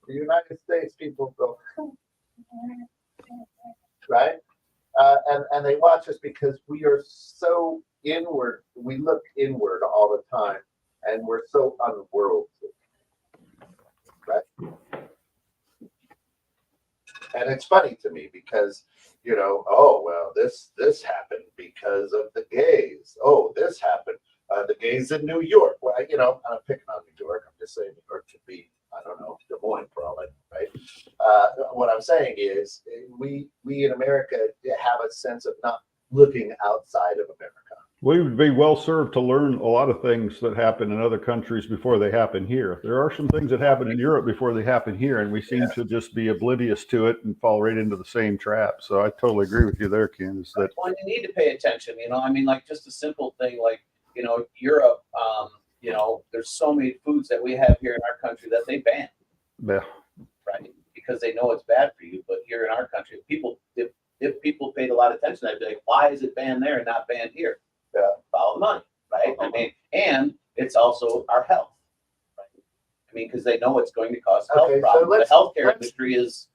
the United States people go, right? And they watch us because we are so inward. We look inward all the time, and we're so unworldly, right? And it's funny to me because, oh well, this happened because of the gays. Oh, this happened. The gays in New York. Well, I'm not picking on New York. I'm just saying New York could be, I don't know, Des Moines for all I know, right? What I'm saying is we in America have a sense of not looking outside of America. We would be well served to learn a lot of things that happen in other countries before they happen here. There are some things that happen in Europe before they happen here, and we seem to just be oblivious to it and fall right into the same trap. So I totally agree with you there, Ken. Is that Well, you need to pay attention. I mean, like just a simple thing like Europe. There's so many foods that we have here in our country that they ban, yeah. right? Because they know it's bad for you. But here in our country, if people paid a lot of attention, I'd be like, why is it banned there and not banned here? Follow the money, right? I mean, and it's also our health, right? I mean, because they know it's going to cause health problems. The healthcare industry is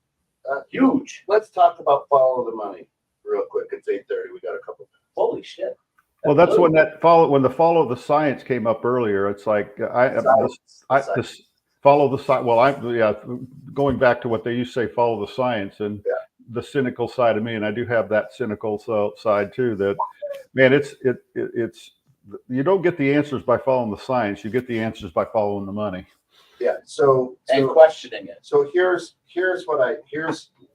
huge. Let's talk about follow the money real quick. It's 8:30. We got a couple minutes. Holy shit! Well, that's when the follow the science came up earlier. It's like this follow the science. Well, going back to what they used to say, follow the science, and the cynical side of me, and I do have that cynical side too. That man, it's you don't get the answers by following the science. You get the answers by following the money. Yeah. So questioning it. So here's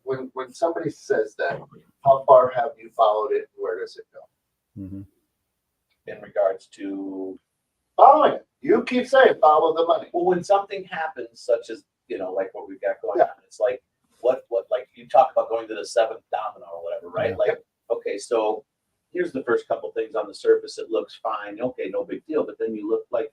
when somebody says that, how far have you followed it? Where does it go? Mm-hmm. In regards to following it, you keep saying follow the money. Well, when something happens, such as like what we've got going on, it's like what like you talk about going to the seventh domino or whatever, right? Yeah. Like, okay, so here's the first couple things on the surface. It looks fine. Okay, no big deal. But then you look like,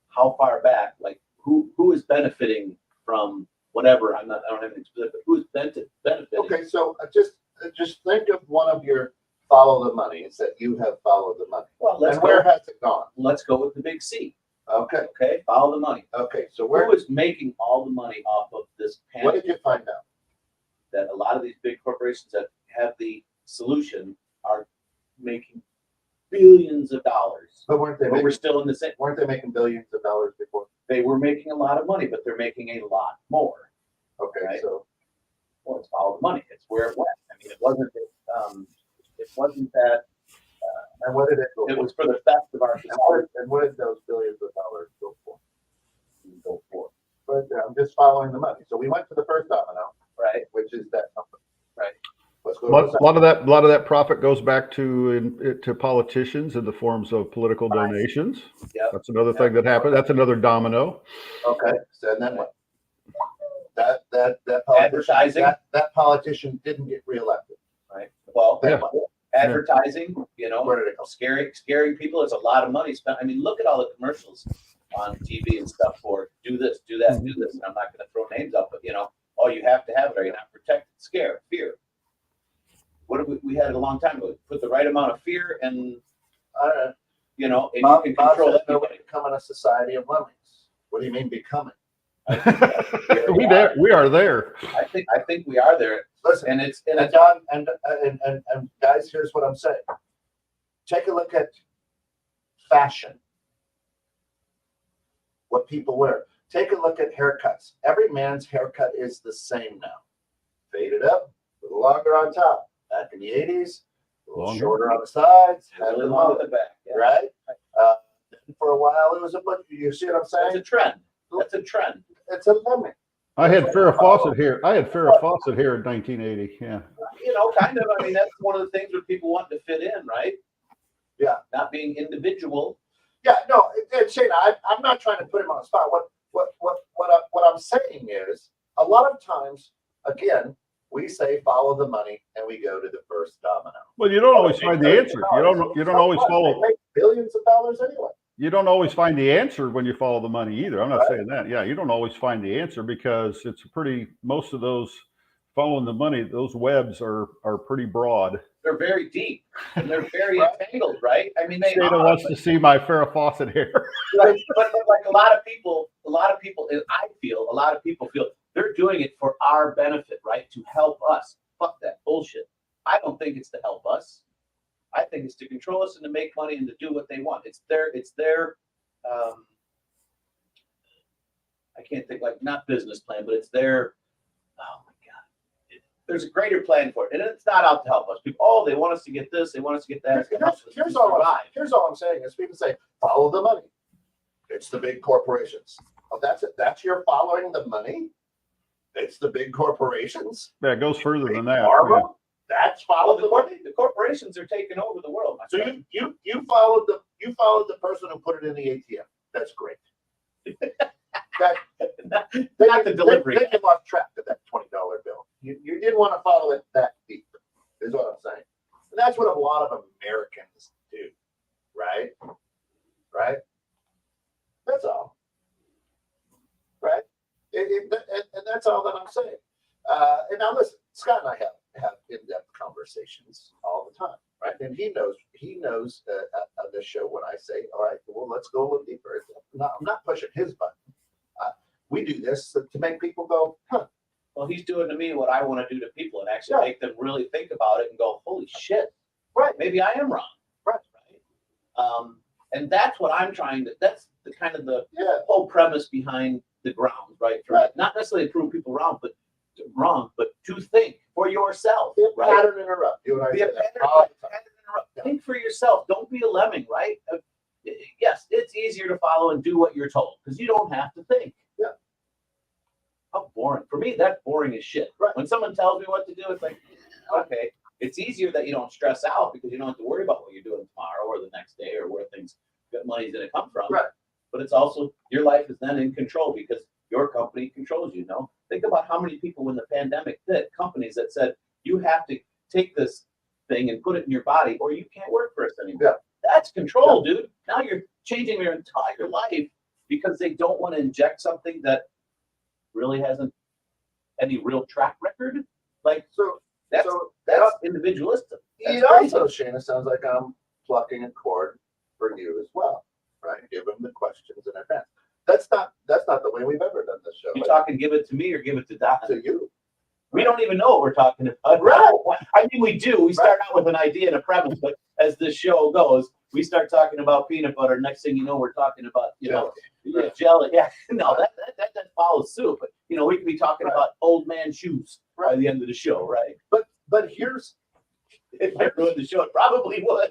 how far back, like who is benefiting from whatever? I don't have any specific, but who's benefiting? Okay, so just think of one of your follow the money. Is that you have followed the money. Well, where has it gone? Let's go with the big C. Okay. Okay, follow the money. Okay, so who is making all the money off of this pandemic? What did you find out? That a lot of these big corporations that have the solution are making billions of dollars. But we're still in the same. Weren't they making billions of dollars before? They were making a lot of money, but they're making a lot more. Okay, right? so it's follow the money. It's where it went. I mean, it wasn't that. And what did it go? It was for the theft of our society. And what did those billions of dollars go for? But I'm just following the money. So we went to the first domino, right? Which is that company, right? Let's go. A lot of that profit goes back to politicians in the forms of political donations. Yeah, that's another thing that happened. That's another domino. Okay, so and then what? That advertising. That politician didn't get reelected, right? Well, advertising. Where did it go? Scaring people. It's a lot of money spent. I mean, look at all the commercials on TV and stuff for do this, do that, do this. And I'm not going to throw names up, but oh, you have to have it or you're not protected. Scare, fear. What did we had it a long time ago? Put the right amount of fear and and you can control it. Nobody become in a society of lemmings. What do you mean becoming? We are there. I think we are there. Listen, and it's John and guys, here's what I'm saying. Take a look at fashion. What people wear. Take a look at haircuts. Every man's haircut is the same now. Faded up, a little longer on top. Back in the 80s, a little shorter on the sides, had really them long up, at the back, right? For a while, it was a bunch. You see what I'm saying? It's a trend. That's a trend. It's a limit. I had Farrah Fawcett here. I had Farrah Fawcett here in 1980. Yeah. Kind of. I mean, that's one of the things where people want to fit in, right? Yeah. Not being individual. Yeah. No, Shane, I'm not trying to put him on the spot. What I'm saying is, a lot of times, again, we say follow the money, and we go to the first domino. Well, you don't always find the answer. You don't always follow. They make billions of dollars anyway. You don't always find the answer when you follow the money either. I'm not saying that. Yeah, you don't always find the answer because it's most of those following the money, those webs are pretty broad. they're very deep and they're very entangled, right? I mean, they Shana are, wants to see my Farrah Fawcett hair. but like a lot of people, I feel a lot of people feel they're doing it for our benefit, right? To help us. Fuck that bullshit. I don't think it's to help us. I think it's to control us and to make money and to do what they want. It's their I can't think, like, not business plan, but it's their, oh my God. There's a greater plan for it. And it's not out to help us. People, they want us to get this, they want us to get that. Here's all I'm saying is people say, follow the money. It's the big corporations. Oh, that's it. That's your following the money? It's the big corporations? Yeah, it goes further than that. Pharma? Yeah. That's follow the money? The corporations are taking over the world. So you followed the person who put it in the ATM. That's great. Not the delivery. They lost track of that $20 bill. You didn't want to follow it that deep, is what I'm saying. And that's what a lot of Americans do, right? Right? That's all. Right? And that's all that I'm saying. And now listen, Scott and I have in-depth conversations all the time, right? And he knows on this show when I say, all right, well, let's go a little deeper. I'm not pushing his button. We do this to make people go, huh. Well, he's doing to me what I want to do to people and actually make them really think about it and go, holy shit, right? Maybe I am wrong, right? And that's what I'm trying to. That's the kind of the whole premise behind the ground, right? Not necessarily to prove people wrong, but to think for yourself. Be a right? pattern interrupt. You and I Be a say that. pattern interrupt. Yeah. Think for yourself. Don't be a lemming, right? Yes, it's easier to follow and do what you're told because you don't have to think. Yeah. How boring. For me, that's boring as shit. Right. When someone tells me what to do, it's like, okay. It's easier that you don't stress out because you don't have to worry about what you're doing tomorrow or the next day or where money's going to come from. Right. But it's also your life is then in control because your company controls you. Know? Think about how many people when the pandemic hit, companies that said you have to take this thing and put it in your body or you can't work for us anymore. Yeah. That's control, dude. Now you're changing your entire life because they don't want to inject something that really hasn't any real track record. Like that's individualistic. It also, Shana, sounds like I'm plucking a cord for you as well, right? Give them the questions in advance. That's not the way we've ever done this show. You talking give it to me or give it to Don? To you. We don't even know what we're talking about. Right. I mean, we do. We start out with an idea and a premise, but as this show goes, we start talking about peanut butter. Next thing you know, we're talking about, jelly. Yeah, no, that follows suit. But, we could be talking about old man shoes by the end of the show, right? But here's, it might ruin the show. It probably would.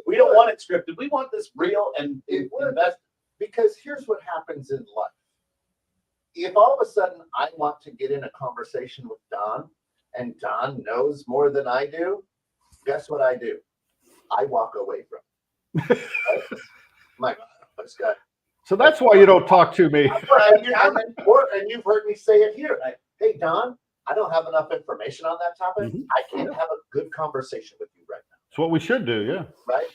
We don't want it scripted. We want this real and invest. Because here's what happens in life. If all of a sudden I want to get in a conversation with Don and Don knows more than I do, guess what I do? I walk away from him. Right? My God, this guy. So that's why you don't talk to me. And you've heard me say it here. Hey, Don, I don't have enough information on that topic. Mm-hmm. I can't have a good conversation with you right now. That's what we should do, yeah. Right?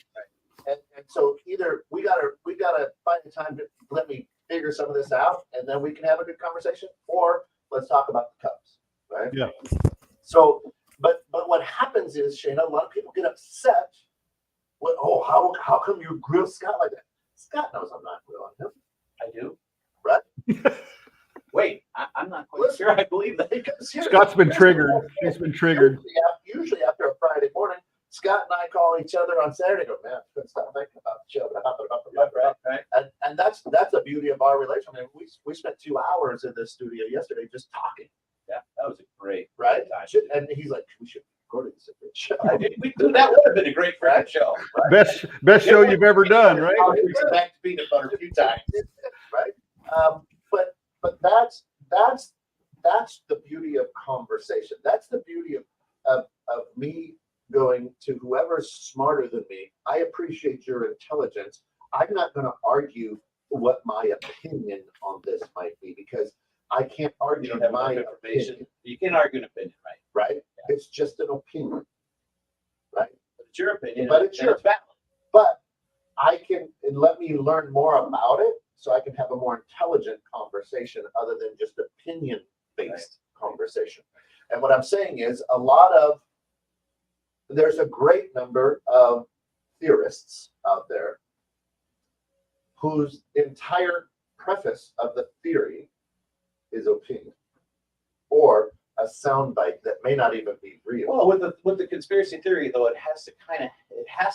And so either we gotta find the time to let me figure some of this out, and then we can have a good conversation, or let's talk about the Cubs, right? Yeah. So, but what happens is, Shana, a lot of people get upset. How come you grill Scott like that? Scott knows I'm not grilling him. I do. Right? Wait, I'm not quite sure I believe that. Scott's been triggered. He's been triggered. Usually after a Friday morning, Scott and I call each other on Saturday. Go, man, I couldn't stop thinking about the show. Right. And that's the beauty of our relationship. I mean, we spent 2 hours in this studio yesterday just talking. Yeah, that was a great, right? And he's like, we should go to this show. That would have been a great friend show. Right? Best show you've ever done, right? I'll back to peanut butter a few times, right? But that's the beauty of conversation. That's the beauty of me going to whoever's smarter than me. I appreciate your intelligence. I'm not going to argue what my opinion on this might be because I can't argue my information. Opinion. You can't argue an opinion, right? Right? Yeah. It's just an opinion, right? But it's your opinion. But it's valid. But I can let me learn more about it so I can have a more intelligent conversation other than just opinion-based conversation. And what I'm saying is a lot of there's a great number of theorists out there whose entire preface of the theory is opinion or a soundbite that may not even be real. Well, with the conspiracy theory, though, it has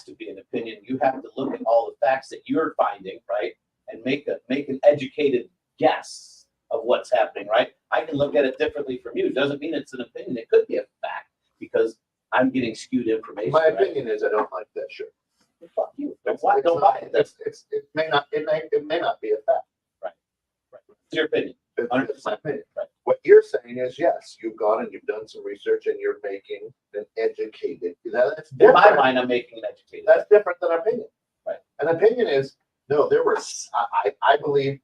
to be an opinion. You have to look at all the facts that you're finding, right, and make an educated guess of what's happening, right? I can look at it differently from you. Doesn't mean it's an opinion. It could be a fact because I'm getting skewed information. My right? opinion is I don't like that shirt. Well, fuck you. It's Don't buy it. That's it may not be a fact. It's your opinion. It's my opinion. Right. What you're saying is yes, you've gone and you've done some research and you're making an educated. That's In my different. mind, I'm making an educated. That's different than opinion. Right. An opinion is no. There was I believe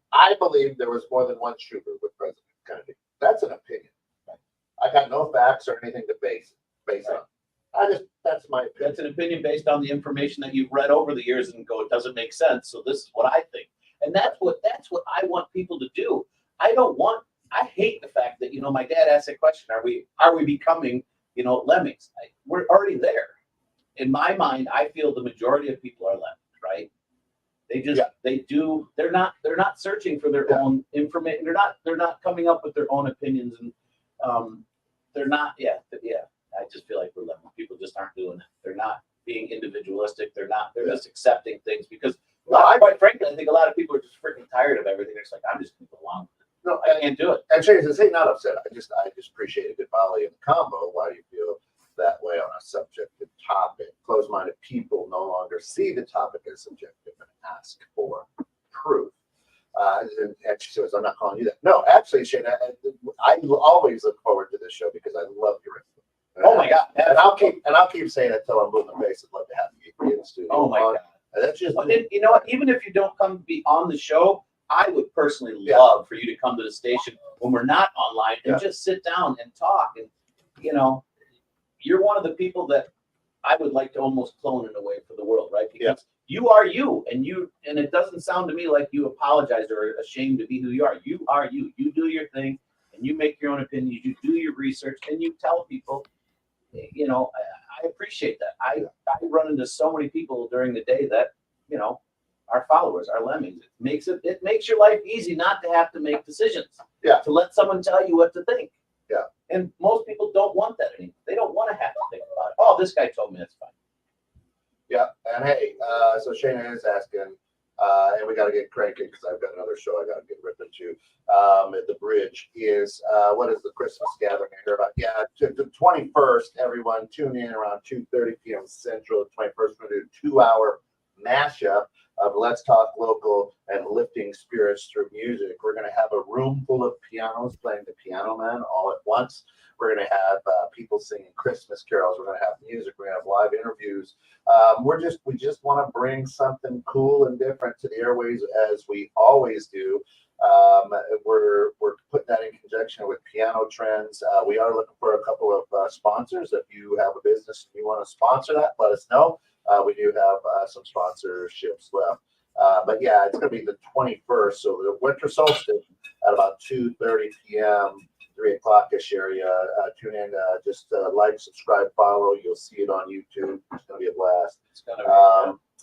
there was more than one shooter with President Kennedy. That's an opinion. Right. I got no facts or anything to base on. That's my opinion. That's an opinion based on the information that you've read over the years and go, it doesn't make sense. So this is what I think. And that's what I want people to do. I hate the fact that, my dad asked that question, are we becoming, lemmings? We're already there. In my mind, I feel the majority of people are lemmings, right? They're not searching for their own information. They're not coming up with their own opinions and they're not, I just feel like we're lemmings. People just aren't doing it. They're not being individualistic. They're just accepting things because quite frankly, I think a lot of people are just freaking tired of everything. They're just like, I'm just going to go along with it. No, I can't do it. And Shane says, hey, not upset. I just appreciate a good volley in the combo. Why do you feel that way on a subjective topic? Closed-minded people no longer see the topic as subjective and ask for proof. And she says, I'm not calling you that. No, actually, Shane, I always look forward to this show because I love your input. Oh my God. And I'll keep saying it until I'm blue in the face. I'd love to have you in the studio. Oh my God. And that's just You know what? Even if you don't come to be on the show, I would personally love for you to come to the station when we're not online and just sit down and talk. And, you're one of the people that I would like to almost clone in a way for the world, right? Because you are you, and it doesn't sound to me like you apologize or ashamed to be who you are. You are you. You do your thing, and you make your own opinions. You do your research, and you tell people. I appreciate that. I run into so many people during the day that our followers, our lemmings. It makes your life easy not to have to make decisions. Yeah. To let someone tell you what to think. Yeah. And most people don't want that anymore. They don't want to have to think about it. Oh, this guy told me that's fine. Yeah, and hey, so Shayna is asking, and we got to get cranky because I've got another show I got to get ripped into. At the bridge is what is the Christmas gathering I hear about? Yeah, the 21st. Everyone tune in around 2:30 p.m. Central. The 21st, we're going to do a 2-hour mashup of Let's Talk Local and lifting spirits through music. We're going to have a room full of pianos playing the Piano Man all at once. We're going to have people singing Christmas carols. We're going to have music. We're going to have live interviews. We just want to bring something cool and different to the airways as we always do. We're putting that in conjunction with Piano Trends. We are looking for a couple of sponsors. If you have a business and you want to sponsor that, let us know. We do have some sponsorships left. But yeah, it's going to be the 21st. So the winter solstice at about 2:30 p.m., 3 o'clock-ish area. Tune in, just like, subscribe, follow. You'll see it on YouTube. It's going to be a blast. It's going to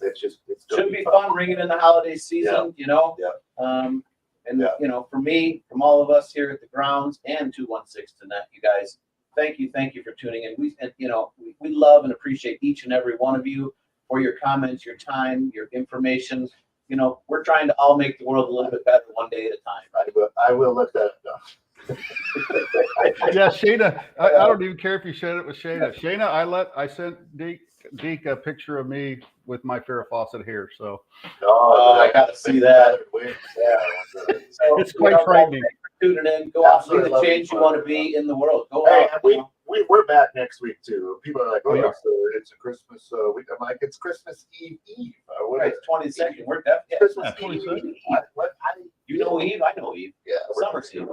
be It's should be fun ringing in the holiday season, And for me, from all of us here at the grounds and 216 Tonight, you guys, thank you for tuning in. We love and appreciate each and every one of you for your comments, your time, your information. We're trying to all make the world a little bit better one day at a time, right? I will let that go. Yeah, Shayna, I don't even care if you shared it with Shayna. Shayna, I sent Deke a picture of me with my Farrah Fawcett hair. So I got to see that. Yeah. So, it's quite frightening. Thanks for tuning in. Go out and be the change you want to be in the world. Go Hey, out. we're back next week too. People are like, Oh, yeah. so it's a Christmas week. I'm like, it's Christmas Eve. Right, it's 22nd. We're definitely Christmas Yeah, Eve. 22nd. You know Eve, I know Eve. Yeah, Summer's Eve.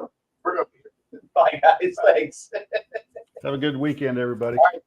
We're gonna be here. Bye guys, thanks. Have a good weekend, everybody. All right.